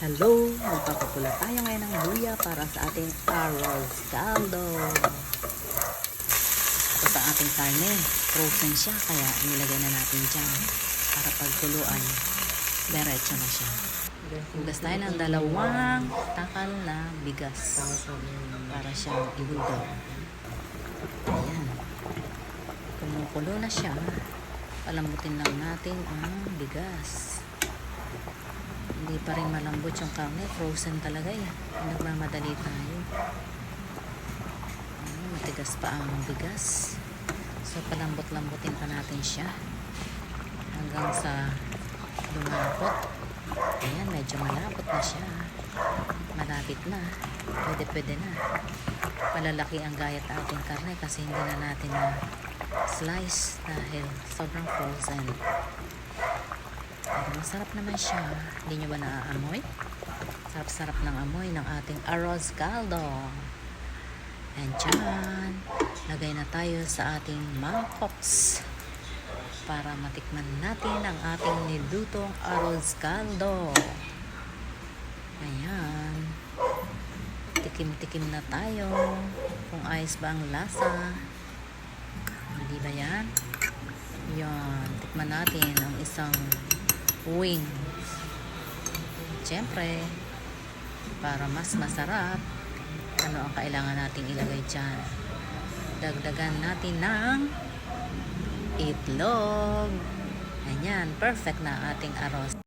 Hello! Magpapapula tayo ngayon ng luya para sa ating arroz caldo. Tapos ang ating karne, frozen siya, kaya inilagay na natin dyan para pagkuluan, diretso na siya. Hugas tayo ng 2 takal na bigas para siyang ilugaw. Ayan. Kumukulo na siya, palambutin lang natin ang bigas. Hindi pa rin malambot yung karne, frozen talaga eh. Nagmamadali tayo. Matigas pa ang bigas. So palambot-lambutin pa natin siya hanggang sa lumapot. Ayan, medyo malapot na siya. Malapit na. Pwede na. Malalaki ang gayat ating karne kasi hindi na natin na slice dahil sobrang frozen. Pero masarap naman siya. Hindi nyo ba naaamoy? Sarap-sarap ng amoy ng ating arroz caldo. And dyan, lagay na tayo sa ating mangkoks para matikman natin ang ating nilutong arroz caldo. Ayan. Tikim-tikim na tayo kung ayos ba ang lasa. Hindi ba yan? Yan. Tikman natin ang isang wing. Siyempre, para mas masarap, ano ang kailangan nating ilagay dyan? Dagdagan natin ng itlog. Ayan, perfect na ating arroz.